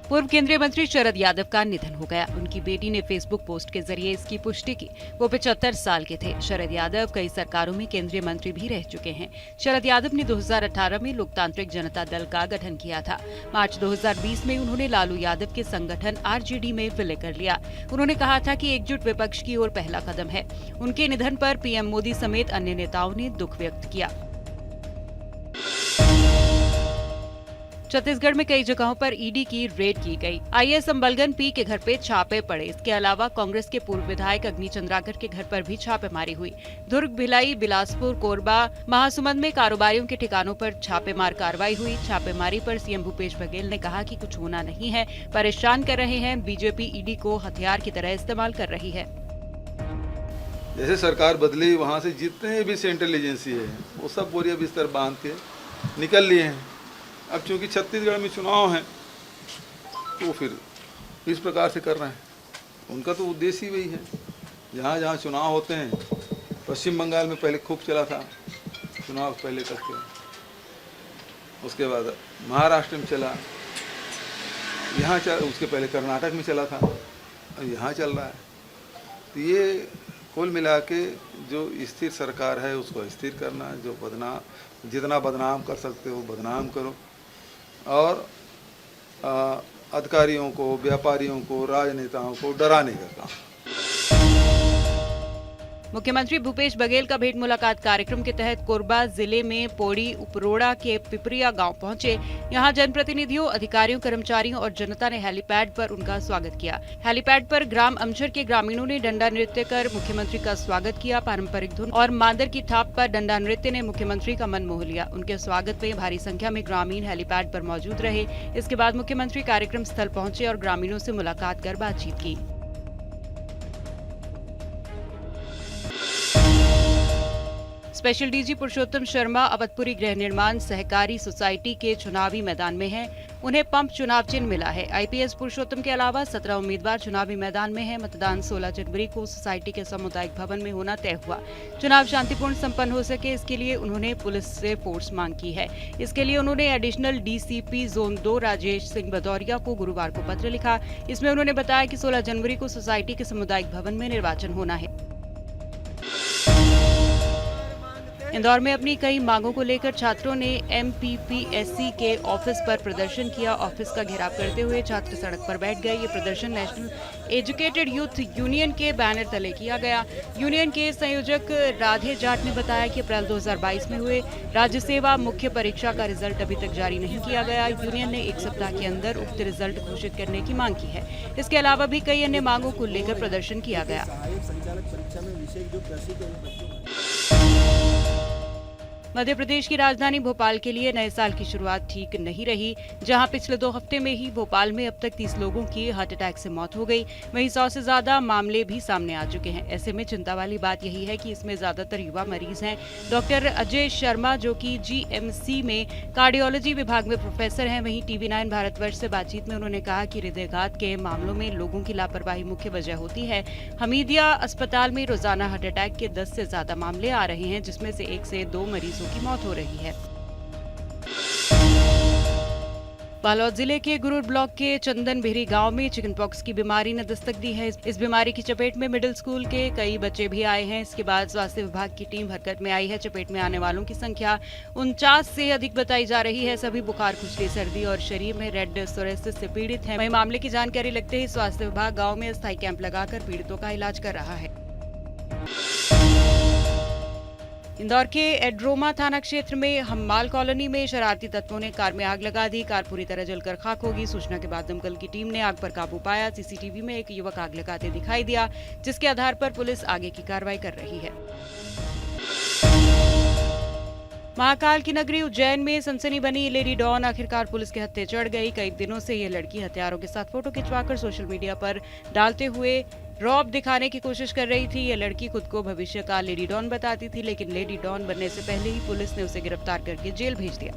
पूर्व केंद्रीय मंत्री शरद यादव का निधन हो गया। उनकी बेटी ने फेसबुक पोस्ट के जरिए इसकी पुष्टि की। वो 75 साल के थे। शरद यादव कई सरकारों में केंद्रीय मंत्री भी रह चुके हैं। शरद यादव ने 2018 में लोकतांत्रिक जनता दल का गठन किया था। मार्च 2020 में उन्होंने लालू यादव के संगठन आरजेडी में विलय कर लिया। उन्होंने कहा था कि एकजुट विपक्ष की ओर पहला कदम है। उनके निधन पर पीएम मोदी समेत अन्य नेताओं ने दुख व्यक्त किया। छत्तीसगढ़ में कई जगहों पर ईडी की रेड की गई। आईएएस संबलगन पी के घर पे छापे पड़े। इसके अलावा कांग्रेस के पूर्व विधायक अग्नि चंद्राकर के घर पर भी छापेमारी हुई। दुर्ग, भिलाई, बिलासपुर, कोरबा, महासमुंद में कारोबारियों के ठिकानों पर छापेमार कार्रवाई हुई। छापेमारी पर सीएम भूपेश बघेल ने कहा कि कुछ होना नहीं है, परेशान कर रहे हैं। बीजेपी ईडी को हथियार की तरह इस्तेमाल कर रही है। जैसे सरकार बदली, वहाँ से जितने भी सेंट्रल एजेंसी है वो सब बोरिया बिस्तर बांध के निकल लिए हैं। अब चूंकि छत्तीसगढ़ में चुनाव है तो फिर इस प्रकार से कर रहे हैं। उनका तो उद्देश्य ही वही है। जहाँ जहाँ चुनाव होते हैं, पश्चिम बंगाल में पहले खूब चला था चुनाव पहले करके, उसके बाद महाराष्ट्र में चला, यहाँ उसके पहले कर्नाटक में चला था, और यहाँ चल रहा है। तो ये कुल मिला के जो स्थिर सरकार है उसको स्थिर करना, जो जितना बदनाम कर सकते हो बदनाम करो, और अधिकारियों को, व्यापारियों को, राजनेताओं को डराने का काम। मुख्यमंत्री भूपेश बघेल का भेंट मुलाकात कार्यक्रम के तहत कोरबा जिले में पौड़ी उपरोड़ा के पिपरिया गांव पहुंचे। यहां जनप्रतिनिधियों, अधिकारियों, कर्मचारियों और जनता ने हेलीपैड पर उनका स्वागत किया। हेलीपैड पर ग्राम अमझर के ग्रामीणों ने डंडा नृत्य कर मुख्यमंत्री का स्वागत किया। पारंपरिक धुन और मांदर की थाप पर डंडा नृत्य ने मुख्यमंत्री का मन मोह लिया। उनके स्वागत में भारी संख्या में ग्रामीण हेलीपैड पर मौजूद रहे। इसके बाद मुख्यमंत्री कार्यक्रम स्थल पहुंचे और ग्रामीणों से मुलाकात कर बातचीत की। स्पेशल डीजी पुरुषोत्तम शर्मा अवधपुरी गृह निर्माण सहकारी सोसाइटी के चुनावी मैदान में हैं। उन्हें पंप चुनाव चिन्ह मिला है। आईपीएस पुरुषोत्तम के अलावा 17 उम्मीदवार चुनावी मैदान में हैं। मतदान 16 जनवरी को सोसाइटी के सामुदायिक भवन में होना तय हुआ। चुनाव शांतिपूर्ण संपन्न हो सके, इसके लिए उन्होंने पुलिस से फोर्स मांग की है। इसके लिए उन्होंने additional DCP zone 2 Rajesh Singh Bhadauria को गुरुवार को पत्र लिखा। इसमें उन्होंने बताया कि 16 जनवरी को सोसाइटी के सामुदायिक भवन में निर्वाचन होना है। इंदौर में अपनी कई मांगों को लेकर छात्रों ने एमपीपीएससी के ऑफिस पर प्रदर्शन किया। ऑफिस का घेराव करते हुए छात्र सड़क पर बैठ गए। ये प्रदर्शन नेशनल एजुकेटेड यूथ यूनियन के बैनर तले किया गया। यूनियन के संयोजक राधे जाट ने बताया कि अप्रैल 2022 में हुए राज्य सेवा मुख्य परीक्षा का रिजल्ट अभी तक जारी नहीं किया गया। यूनियन ने 1 सप्ताह के अंदर उक्त रिजल्ट घोषित करने की मांग की है। इसके अलावा भी कई अन्य मांगों को लेकर प्रदर्शन किया गया। मध्य प्रदेश की राजधानी भोपाल के लिए नए साल की शुरुआत ठीक नहीं रही। जहां पिछले 2 हफ्ते में ही भोपाल में अब तक 30 लोगों की हार्ट अटैक से मौत हो गई, वहीं 100 से ज्यादा मामले भी सामने आ चुके हैं। ऐसे में चिंता वाली बात यही है कि इसमें ज्यादातर युवा मरीज हैं। डॉक्टर अजय शर्मा, जो कि जीएमसी में कार्डियोलॉजी विभाग में प्रोफेसर हैं, वहीं टीवी9 भारतवर्ष से बातचीत में उन्होंने कहा कि हृदयघात के मामलों में लोगों की लापरवाही मुख्य वजह होती है। हमीदिया अस्पताल में रोजाना हार्ट अटैक के 10 से ज्यादा मामले आ रहे हैं, जिसमें से 1 से 2 मरीजों की मौत हो रही है। बालोद जिले के गुरूर ब्लॉक के चंदन बेहरी गांव में चिकन पॉक्स की बीमारी ने दस्तक दी है। इस बीमारी की चपेट में मिडिल स्कूल के कई बच्चे भी आए हैं। इसके बाद स्वास्थ्य विभाग की टीम हरकत में आई है। चपेट में आने वालों की संख्या 49 से अधिक बताई जा रही है। सभी बुखार, खुजली, सर्दी और शरीर में रेड सोरेसिस से पीड़ित हैं। वहीं मामले की जानकारी लगते ही स्वास्थ्य विभाग गाँव में अस्थायी कैंप लगाकर पीड़ितों का इलाज कर रहा है। इंदौर के एड्रोमा थाना क्षेत्र में हम्माल कॉलोनी में शरारती तत्वों ने कार में आग लगा दी। कार पूरी तरह जलकर खाक होगी। सूचना के बाद दमकल की टीम ने आग पर काबू पाया। सीसीटीवी में एक युवक आग लगाते दिखाई दिया, जिसके आधार पर पुलिस आगे की कार्रवाई कर रही है। महाकाल की नगरी उज्जैन में सनसनी बनी लेडी डॉन आखिरकार पुलिस के हत्थे चढ़ गई। कई दिनों से ये लड़की हथियारों के साथ फोटो खिंचवाकर सोशल मीडिया पर डालते हुए रौब दिखाने की कोशिश कर रही थी। ये लड़की खुद को भविष्य का लेडी डॉन बताती थी, लेकिन लेडी डॉन बनने से पहले ही पुलिस ने उसे गिरफ्तार करके जेल भेज दिया।